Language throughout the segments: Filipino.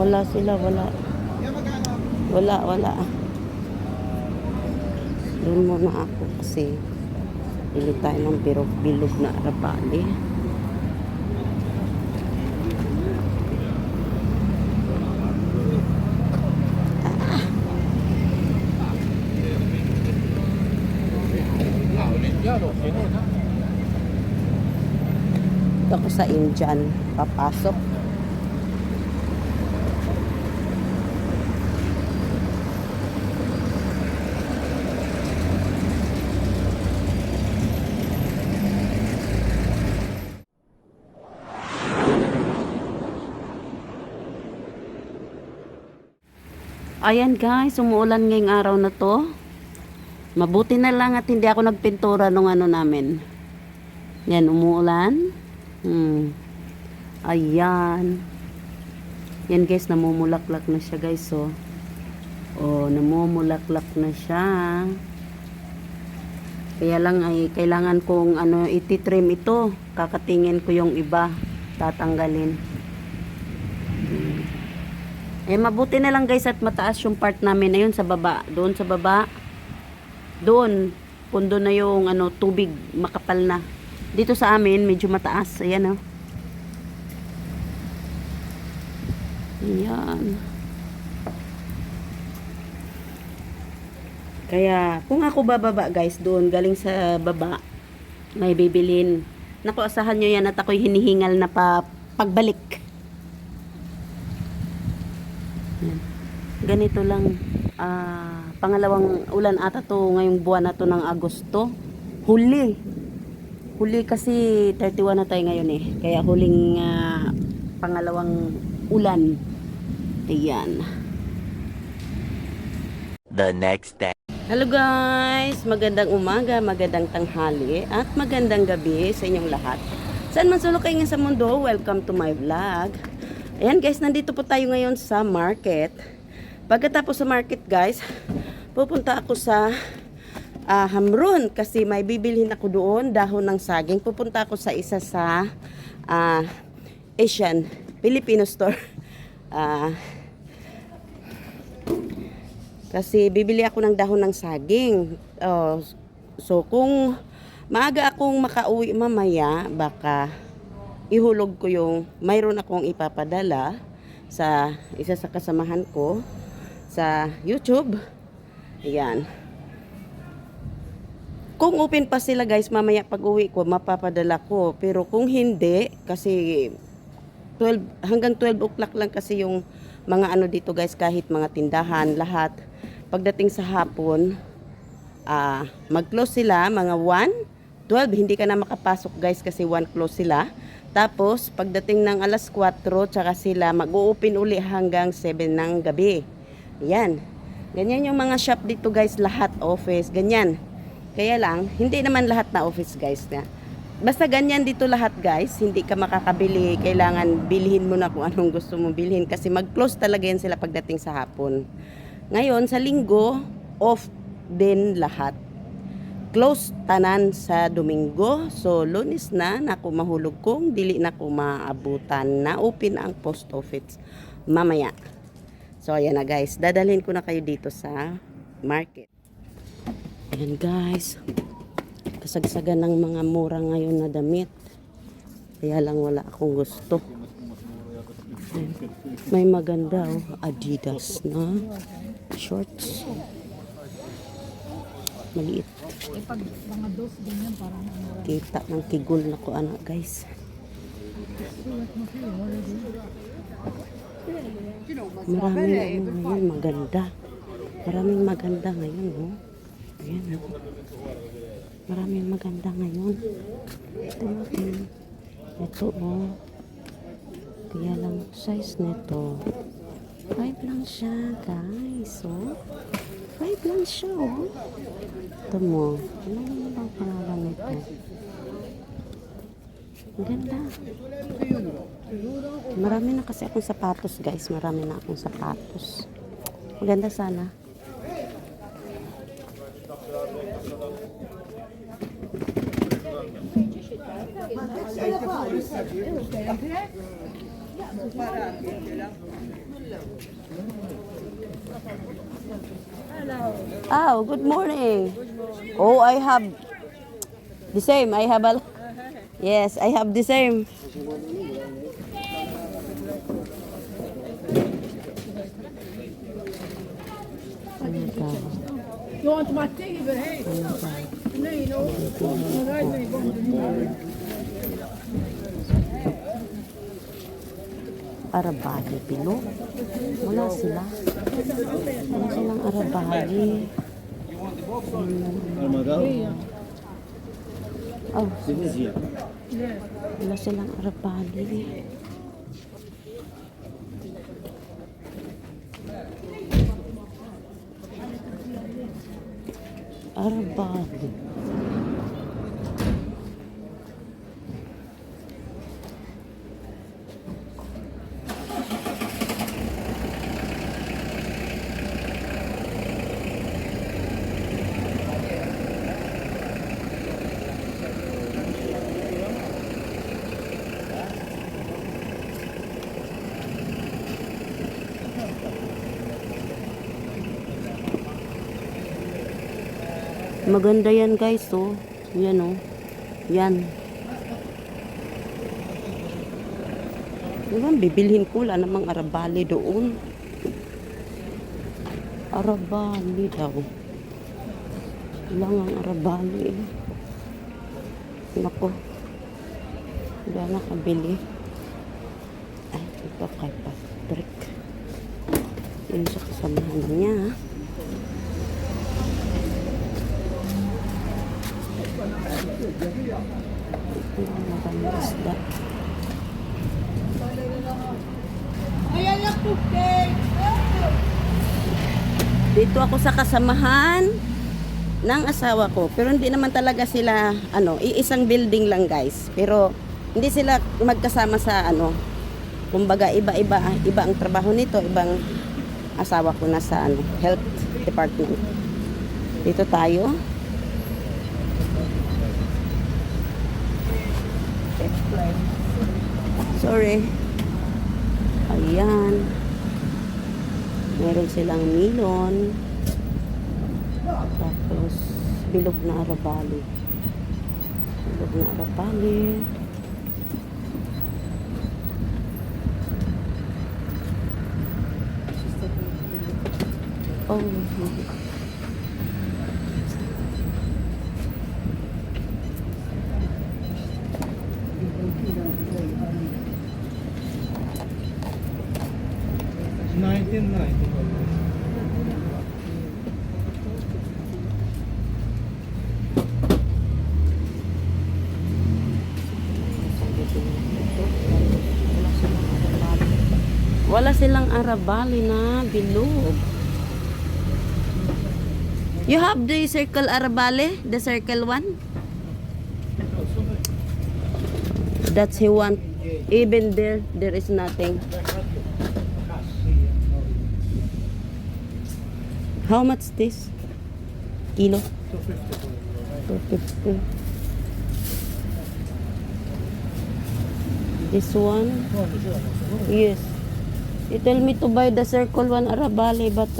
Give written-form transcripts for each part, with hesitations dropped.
Wala sila, wala. Wala. Doon muna ako kasi bili tayo ng bilog na arabali. Ito ako sa Indian, papasok. Ayan guys, umuulan ngayong araw na to. Mabuti na lang at hindi ako nagpintura nung ano namin. Yan, umuulan. Ayan. Yan guys, namumulaklak na siya guys. Namumulaklak na siya. Kaya lang ay kailangan kong ititrim ito. Kakatingin ko yung iba. Tatanggalin. Mabuti na lang guys at mataas yung part namin. Ayun sa baba. Doon sa baba. Doon. Pundo na yung tubig. Makapal na. Dito sa amin, medyo mataas. Ayan Ayan. Kaya, kung ako bababa guys, doon, galing sa baba, may bibilin. Naku, asahan nyo yan at ako'y hinihingal na pagbalik. Ganito lang, pangalawang ulan ata to ngayong buwan na to ng Agosto. Huli kasi 31 na tayo ngayon kaya huling pangalawang ulan. Ayan. The next day. Hello guys, magandang umaga, magandang tanghali at magandang gabi sa inyong lahat. Saan man sulok kayo sa mundo, welcome to my vlog. Ayan guys, nandito po tayo ngayon sa market. Pagkatapos sa market guys, pupunta ako sa Hamrun kasi may bibilhin ako doon, dahon ng saging. Pupunta ako sa isa sa Asian Filipino store. Kasi bibili ako ng dahon ng saging. So kung maaga akong makauwi mamaya, baka ihulog ko yung mayroon akong ipapadala sa isa sa kasamahan ko sa YouTube. Ayan. Kung open pa sila guys, mamaya pag uwi ko, mapapadala ko. Pero kung hindi, kasi 12, hanggang 12 o'clock lang kasi yung mga dito guys, kahit mga tindahan, lahat. Pagdating sa hapon, mag-close sila, mga 1, 12, hindi ka na makapasok guys kasi 1 close sila. Tapos, pagdating ng alas 4, tsaka sila mag-open uli hanggang 7 ng gabi. Ayan. Ganyan yung mga shop dito guys, lahat office, ganyan. Kaya lang, hindi naman lahat na office guys na. Basta ganyan dito lahat guys, hindi ka makakabili, kailangan bilhin mo na kung anong gusto mong bilhin kasi mag-close talaga yan sila pagdating sa hapon. Ngayon, sa linggo, off din lahat. Close tanan sa Domingo. So, Lunes na ako mahulog kong dili na ko maabutan na open ang post office mamaya. So, ayan na guys. Dadalhin ko na kayo dito sa market. Ayan guys. Kasagsagan ng mga mura ngayon na damit. Kaya lang wala akong gusto. Ayan. May maganda Adidas na shorts. Maliit. Pag mga dos ganyan parang Kita ng kigol na ko guys. Maraming ngayon maganda. Maraming maganda ngayon Ayan Maraming maganda ngayon. Ito natin. Ito Kaya lang size nito 5 lang siya guys. 5 lang siya Ito mo. Ano bang pangalan nito? Ang ganda. Marami na kasi akong sapatos guys. Marami na akong sapatos. Maganda sana. Oh, good morning. Oh, I have the same. I have a yes, I have the same. You want my tea, but hey, no, you know, right, no, you're going to do Arabagi, Pilo. Wala sila. Wala silang Arabagi. Oh, wala silang Arabagi. Arabagi. Maganda yan guys, oh. Yan, oh. Yan. Diba, bibilhin ko. Wala namang Arabali doon. Arabali daw. Wala nga ang Arabali. Nako. Wala nakabili. Ay, ito kay Patrick. Yun sa kasamahan niya, ha. Maraming isda. Dito ako sa kasamahan ng asawa ko. Pero hindi naman talaga sila, iisang building lang guys. Pero hindi sila magkasama sa kumbaga iba ang trabaho nito. Ibang asawa ko na sa health department. Dito tayo. Sorry. Ayan. Meron silang melon. Tapos bilog na Arabali. Bilog na Arabali. Oh. Wala silang Arabali na bilog. You have the circle Arabali? The circle one? That's he want. Even there is nothing. How much this? Kilo? 250. This one? Yes. You tell me to buy the circle one Arabali, but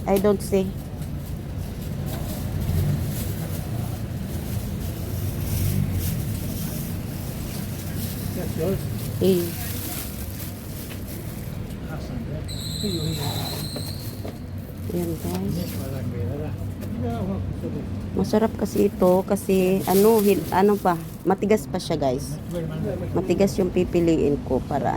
I don't see. Eh. Yan guys. Masarap kasi ito kasi matigas pa siya guys. Matigas yung pipiliin ko para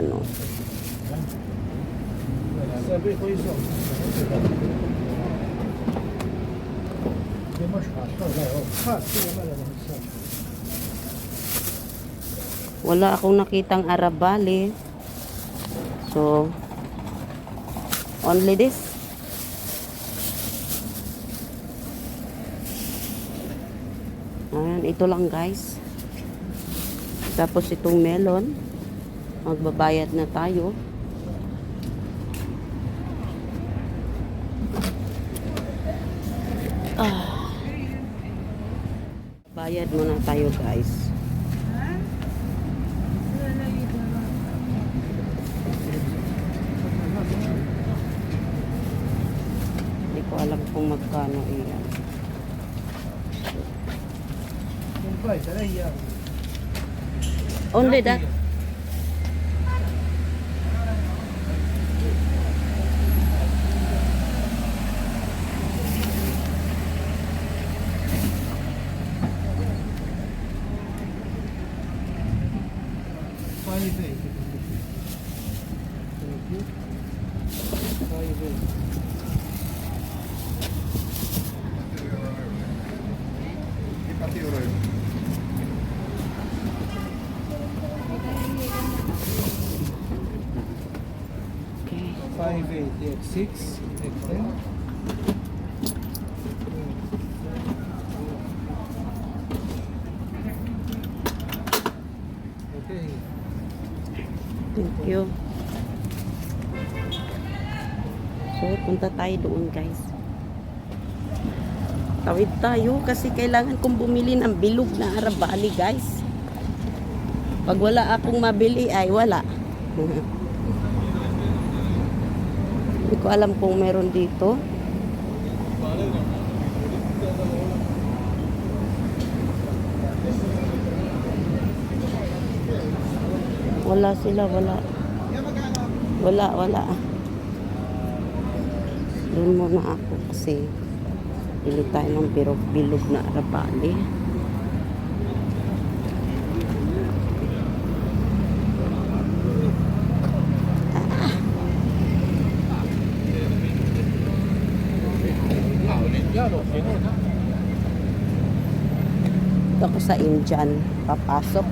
wala akong nakitang Arabali. So only this. Ayan, ito lang guys. Tapos itong melon. Magbabayad na tayo. Bayad muna tayo guys. kung magkano iyan. Yung price, aray yan. Only that. Five eight. Five eight. Okay. 5, 8, 6, 10. Okay. Thank you. So, punta tayo doon, guys. Tawid tayo kasi kailangan kong bumili ng bilog na arabali, guys. Pag wala akong mabili, ay wala. Hindi ko alam kung meron dito. Wala sila, wala. Wala. Doon muna ako kasi bili tayo ng bilog na arabali. Ito ako sa Indian, papasok.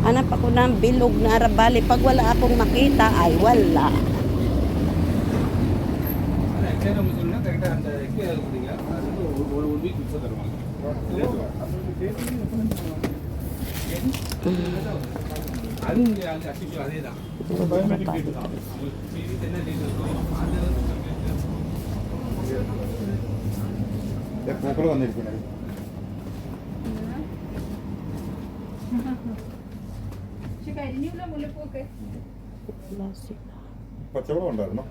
Hanap ako ng bilog na arabali. Pag wala akong makita, ay wala. പൂക്കൾ വന്നിരിക്കുന്നത് പക്ഷെ കരിഞ്ഞൂല മുല്ലപ്പൂക്കെ Wala sila. പച്ചവളം ഉണ്ടായിരുന്നോ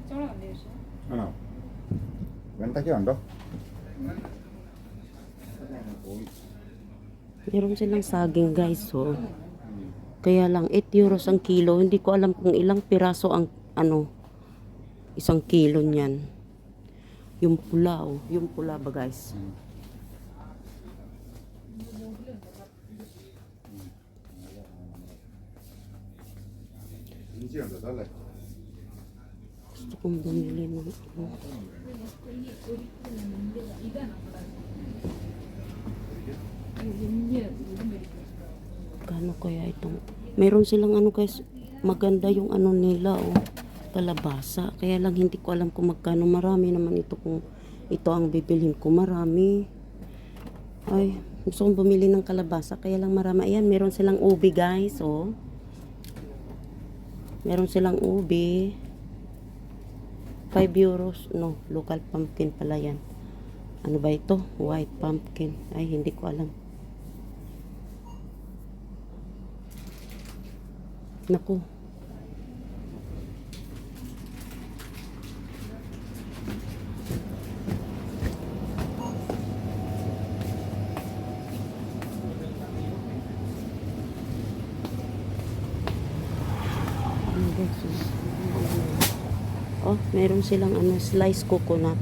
ചോളം ഉണ്ട് പക്ഷെ ആണോ വെണ്ടയ്ക്ക ഉണ്ടോ Meron silang saging, guys, oh. Kaya lang 8 euros ang kilo. Hindi ko alam kung ilang piraso ang isang kilo niyan. Yung pula, oh. Yung pula ba, guys? ഇഞ്ചി ഉണ്ടോ അല്ലേ Gusto kong bumili ng ano. Kano kaya itong... Meron silang ano, guys. Maganda yung ano nila, oh. Kalabasa. Kaya lang hindi ko alam kung magkano. Marami naman ito kung ito ang bibilhin ko. Marami. Ay, gusto kong bumili ng kalabasa. Kaya lang marami. Ayan, meron silang ubi, guys, oh. Meron silang ubi. 5 euros. No, local pumpkin pala yan. Ano ba ito? White pumpkin. Ay, hindi ko alam. Naku. Oh, meron silang ano, sliced coconut.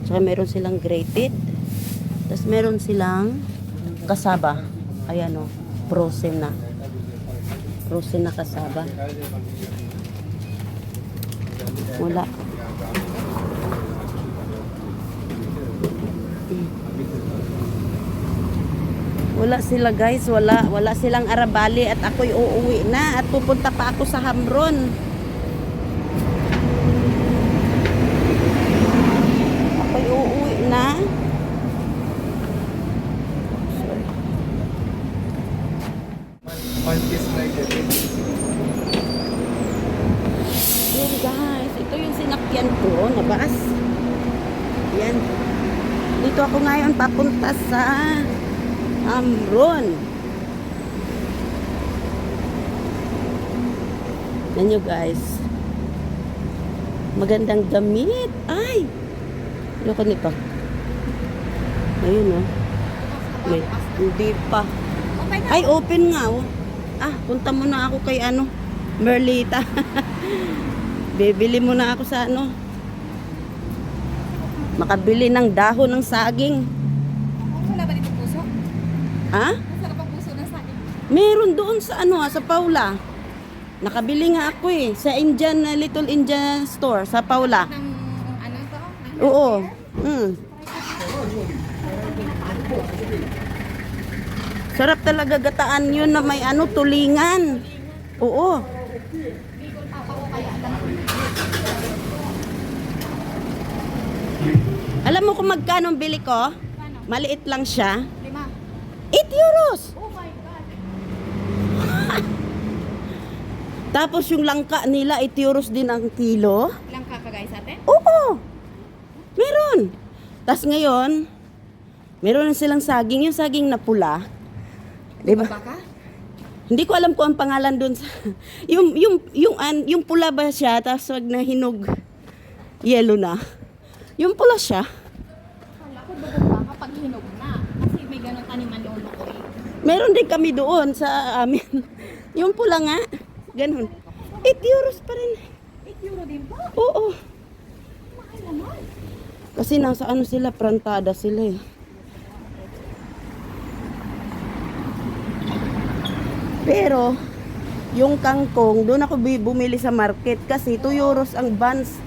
Tsaka meron silang grated. Tapos meron silang kasaba. Ayan, oh, frozen na. Frozen na kasaba. Wala. Wala sila, guys. Wala silang arabali at ako'y uuwi na at pupunta pa ako sa Hamron. Ako'y uuwi na. One piece like that. bus. Yan. Dito ako ngayon papunta sa Amron. Yan nyo guys. Magandang damit. Ay! Loko nito. Ayun oh. May, hindi pa. Ay, open nga oh. Ah, punta muna ako kay ano, Merlita. Bibili muna ako sa ano. Makabili ng dahon ng saging. Wala ba dito puso? Ha? Masarap ang puso ng saging. Meron doon sa ano, sa Paula. Nakabili nga ako eh, sa Indian, Little Indian store, sa Paula. Ng ano to? Ng Oo. Mm. Sarap talaga gataan yun na may ano, tulingan. Oo. Alam mo kung magkano ang bili ko? Maliit lang siya. 5. 8 euros. Oh my God. Tapos yung langka nila, 8 euros din ang kilo. Ilang kakagay sa atin? Oo. Meron. Tapos ngayon, meron na silang saging. Yung saging na pula. Diba? Baka? Hindi ko alam kung ang pangalan doon sa yung pula ba siya tapos wag na hinog yellow na. Yung pula siya. Kala ko bago baka pag hinog na. Kasi may ganun taniman lolo ko eh. Meron din kami doon sa amin. Yung pula nga. Ganun. 8 euros pa rin. 8 euro din po. Oo. Mahal naman. Kasi nasa ano sila, prantada sila eh. Pero, yung kangkong, doon ako bumili sa market kasi 2 euros ang buns.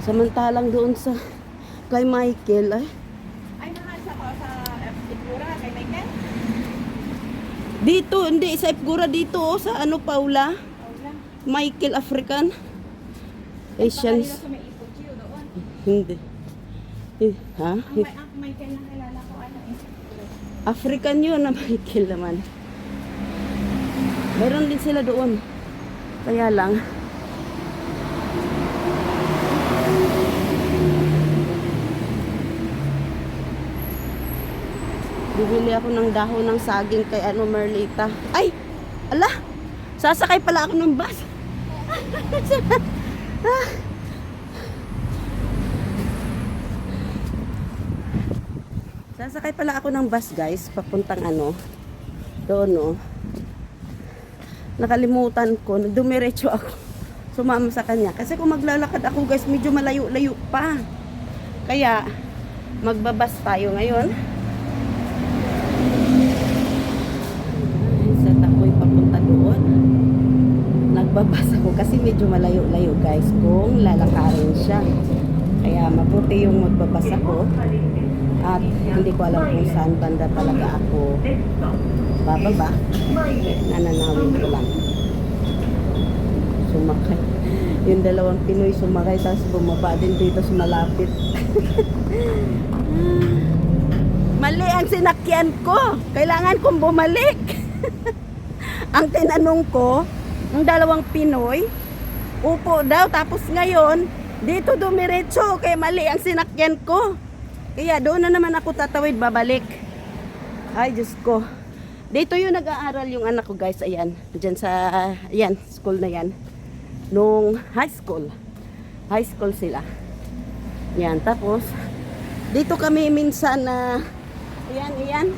Samantalang doon sa kay Michael, ay, Ay, mahal sa Ipura kay Michael. dito, hindi, sa Ipgura dito, oh, sa ano, Paula, Paula. Michael African, Baka Asians, sa may Ipuchiyo doon. hindi. Ha? Ang Michael na kilala ko ano eh. African yun na Michael naman. Meron din sila doon. Kaya lang. Bibili ako ng dahon ng saging kay ano Merlita. Ay! Ala! Sasakay pala ako ng bus. Ah. Sasakay pala ako ng bus guys, papuntang ano, doon no. Nakalimutan ko, dumiretso ako. Sumama sa kanya. Kasi kung maglalakad ako guys, medyo malayo-layo pa. Kaya, magbabas tayo ngayon. Sa takoy papunta doon. Nagbabas ako kasi medyo malayo-layo guys kung lalakarin siya. Kaya mabuti yung magbabas ako. At hindi ko alam kung saan banda talaga ako bababa. Nananawin ko lang. Sumakay. Yung dalawang Pinoy sumakay tapos bumaba din dito sa malapit. Mali ang sinakyan ko. Kailangan kong bumalik. Ang tinanong ko, ng dalawang Pinoy, upo daw. Tapos ngayon, dito dumiretso. Kaya mali ang sinakyan ko. Kaya doon na naman ako tatawid, babalik. Ay, Diyos ko. Dito yung nag-aaral yung anak ko, guys. Ayan. Diyan sa, ayan, school na yan. Nung high school. High school sila. Yan. Tapos, dito kami minsan na, ayan.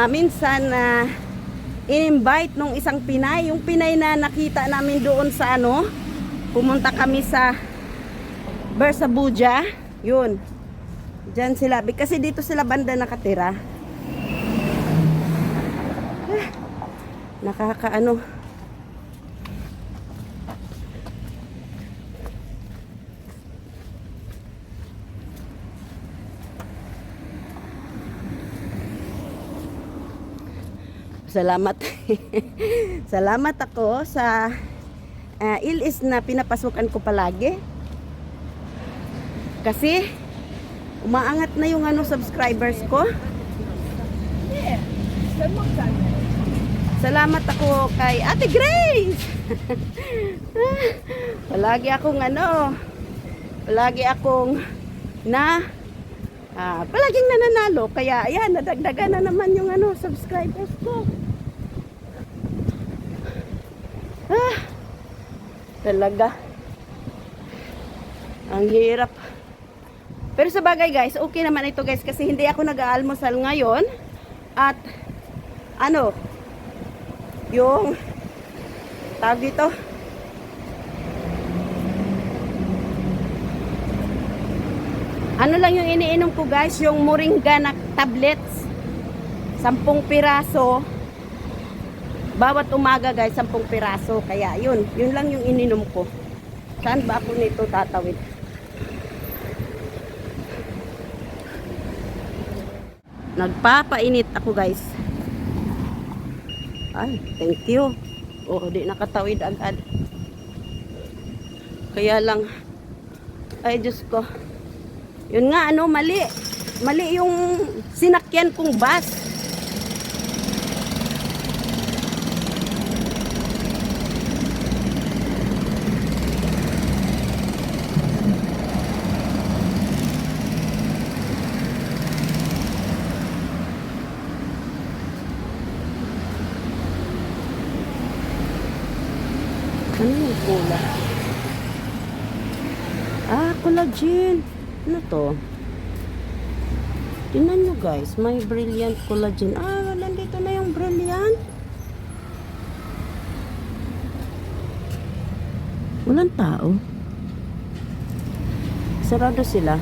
Minsan na, in-invite nung isang Pinay. Yung Pinay na nakita namin doon sa ano, pumunta kami sa Bersabuja. Yun. Diyan sila, kasi dito sila banda nakatira. Nakakaano. Salamat. Salamat ako sa ilis na pinapasukan ko palagi. Kasi umaangat na yung ano subscribers ko. Salamat ako kay Ate Grace. Palagi akong palaging nananalo. Kaya ayan, nadagdagan na naman yung subscribers ko. Talaga. Ang hirap. Pero sa bagay guys, okay naman ito guys kasi hindi ako nag-aalmusal ngayon. At yung tawag dito, lang yung iniinom ko guys, yung moringa na tablets, 10 piraso bawat umaga guys, 10 piraso. Kaya yun lang yung ininom ko. Saan ba ako nito tatawid? Nagpapainit ako guys. Ay, thank you. Di nakatawid agad. Kaya lang, ay Diyos ko. Yun nga, mali. Mali yung sinakyan kong bus. Ano yung cola? Collagen. Ano to? Tingnan nyo guys, may Brilliant collagen. Nandito na yung Brilliant. Walang tao. Sarado sila.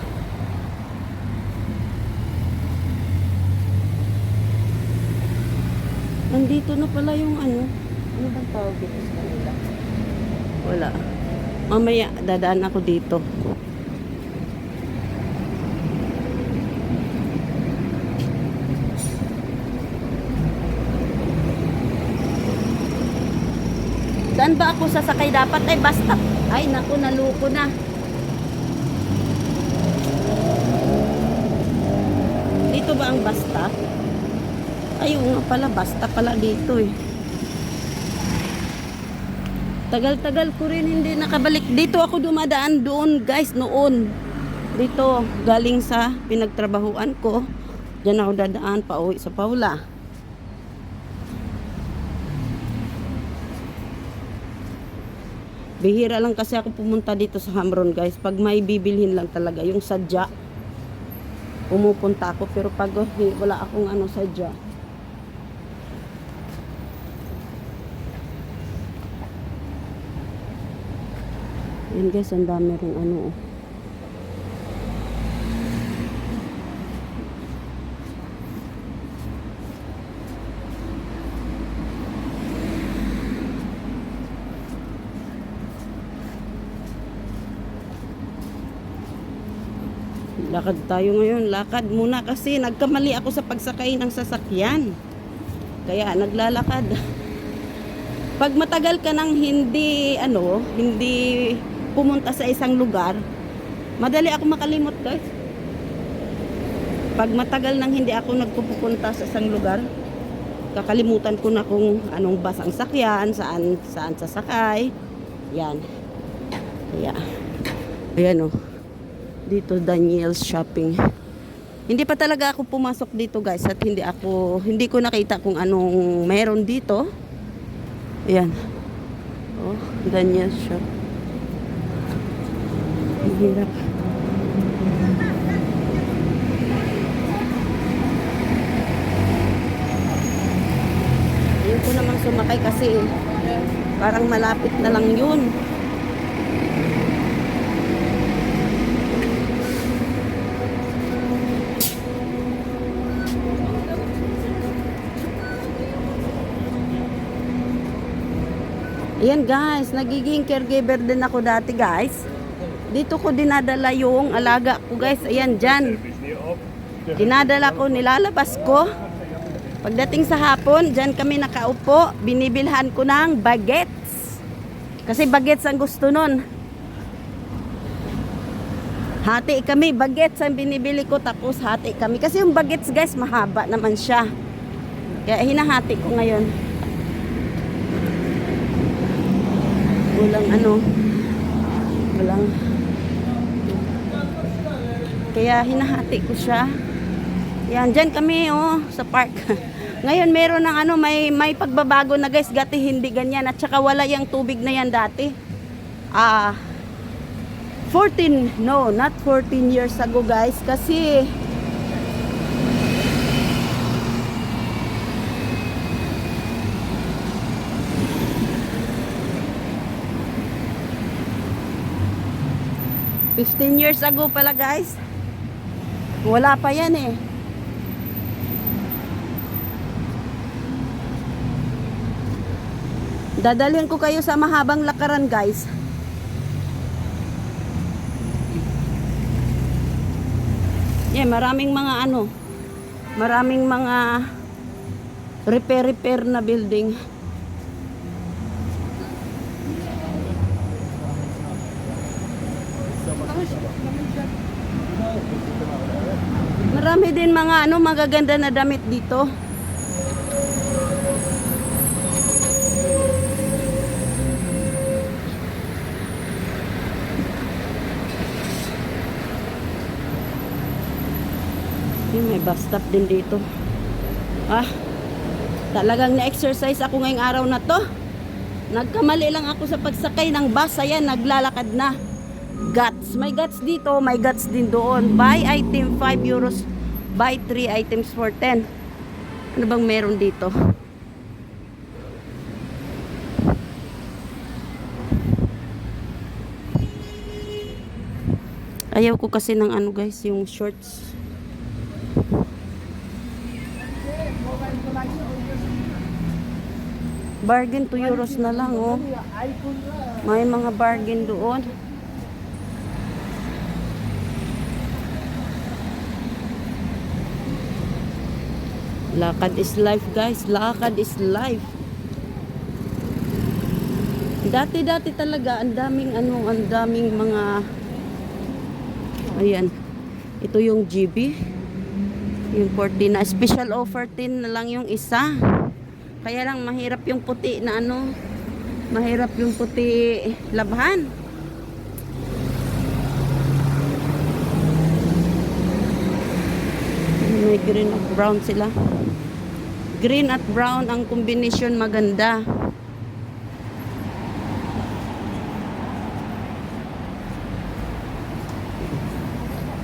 Nandito na pala yung ano bang tawag dito sa kanila? Wala. Mamaya dadaan ako dito. Saan ba ako sasakay dapat? Ay basta. Ay naku, naluko na. Dito ba ang basta? Ayun nga pala, basta pala dito eh. Tagal-tagal ko rin hindi nakabalik. Dito ako dumadaan doon guys noon. Dito galing sa pinagtrabahuan ko. Diyan ako dadaan pa uwi sa Paula. Bihira lang kasi ako pumunta dito sa Hamron guys. Pag may bibilhin lang talaga yung sadya, pumupunta ako. Pero pag wala akong sadya, yan guys, ang dami rin lakad tayo ngayon. Lakad muna kasi nagkamali ako sa pagsakay ng sasakyan. Kaya naglalakad. Pag matagal ka nang hindi pumunta sa isang lugar, madali ako makalimot guys. Pag matagal nang hindi ako nagpupunta sa isang lugar, kakalimutan ko na kung anong bus ang sakyan, saan sasakay. Yan. Kaya ayan dito Daniel's Shopping. Hindi pa talaga ako pumasok dito guys at hindi ko nakita kung anong meron dito. Ayan. Daniel's Shop. Ang hirap. Ayun ko namang sumakay kasi parang malapit na lang yun. Ayan guys, nagiging caregiver din ako dati guys. Dito ko dinadala yung alaga ko guys. Ayan dyan. Dinadala ko, nilalabas ko. Pagdating sa hapon, dyan kami nakaupo. Binibilhan ko ng bagets. Kasi bagets ang gusto nun. Hati kami, bagets ang binibili ko. Tapos hati kami. Kasi yung bagets guys, mahaba naman siya. Kaya hinahati ko ngayon. Walang ano, walang, kaya hinahati ko siya. Yan, dyan kami oh, sa park. Ngayon meron ng ano, may pagbabago na guys, dati hindi ganyan at saka wala yung tubig na yan dati. 14, no, not 14 years ago guys, kasi $15 ago pala guys. Wala pa yan eh. Dadalhin ko kayo sa mahabang lakaran guys. Maraming mga ano, maraming mga repair na building. Marami din mga ano, magaganda na damit dito. May bus stop din dito. Talagang na-exercise ako ngayong araw na to. Nagkamali lang ako sa pagsakay ng bus. Ayan, naglalakad na. Guts. May guts dito, may guts din doon. Buy item 5 euros. Buy 3 items for 10. Ano bang meron dito? Ayaw ko kasi ng ano guys, yung shorts. Bargain 2 euros na lang oh. May mga bargain doon. Lakad is life guys. Lakad is life. Dati talaga ang daming ano, ang daming mga, ayan. Ito yung GB. Yung 14 na special offer 10 na lang yung isa. Kaya lang mahirap yung puti na ano, mahirap yung puti labhan. May green at brown sila. Green at brown ang combination, maganda.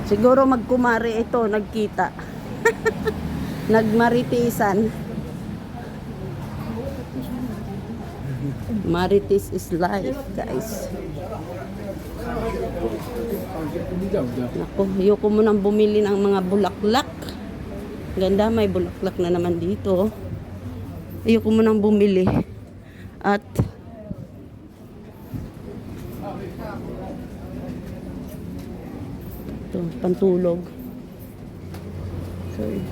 Siguro magkumari ito, nagkita. Nagmaritisan. Marites is life, guys. Naku, ayoko mo nang bumili ng mga bulaklak. Ganda, may bulaklak na naman dito. Ayoko mo nang bumili. At ito, pantulog. Sorry.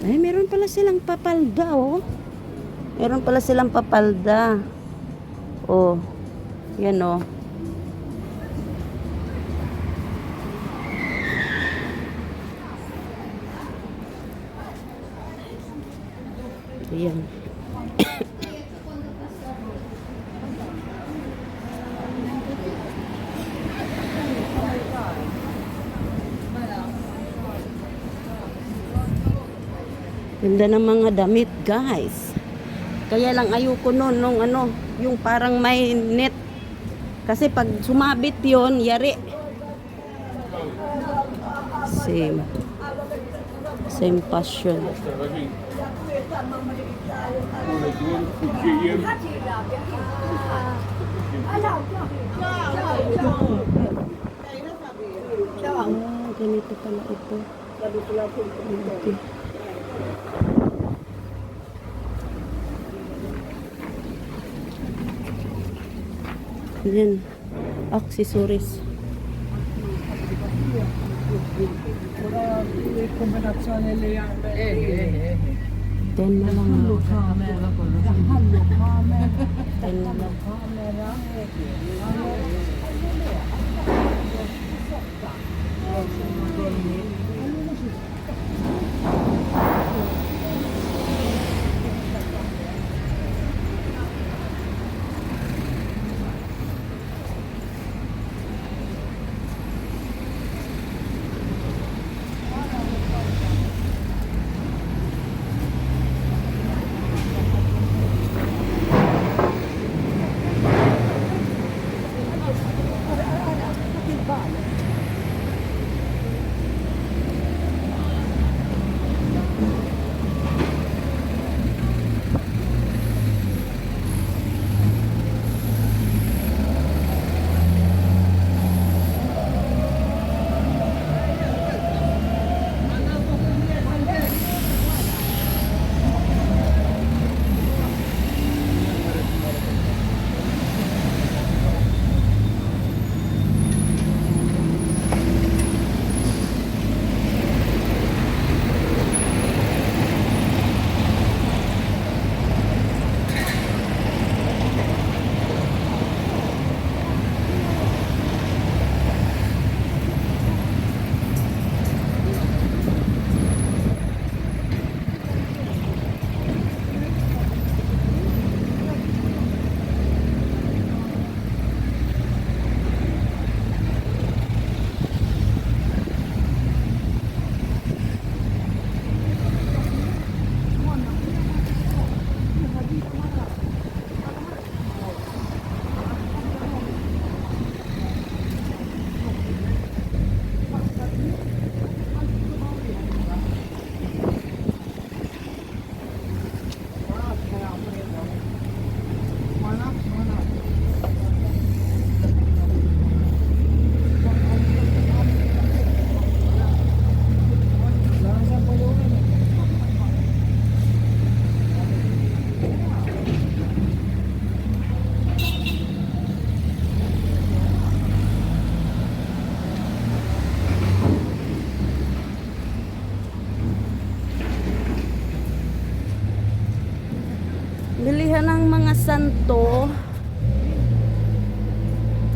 Ay, meron pala silang papalda, oh. Meron pala silang papalda. Oh. Yan, oh. Ayan. Ganda ng mga damit, guys. Kaya lang ayoko nun, nung ano, yung parang may net. Kasi pag sumabit yon, yari. Same passion. Ganito pala ito. Okay. Yan, accessories. Ten na lang. Ten na lang. Pinsan to.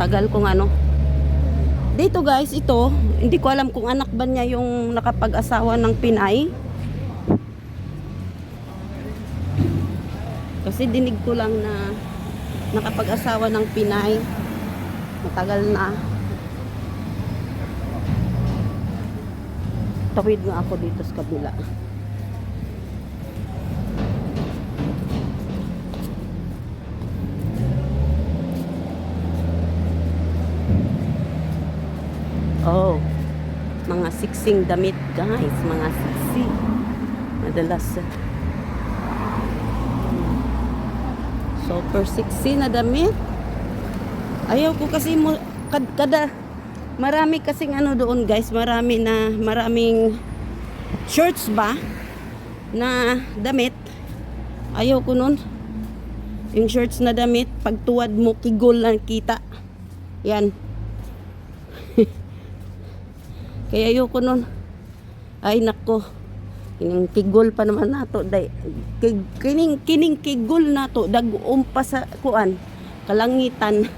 Tagal kong ano. Dito guys, ito, hindi ko alam kung anak ba niya yung nakapag-asawa ng Pinay. Kasi dinig ko lang na nakapag-asawa ng Pinay. Matagal na. Tawid nga ako dito sa kabila. Oh, mga siksing damit guys, mga siksi. Madalas. Super siksi na damit. Ayaw ko kasi mo kada marami kasing ano doon guys, maraming shorts ba na damit. Ayaw ko nun. Yung shorts na damit, pag tuwad mo kigol lang kita. Yan. Kaya ayoko nun. Ay nako. Kining kigol pa naman nato day. Kining kigol nato dag-umpa sa kuan kalangitan.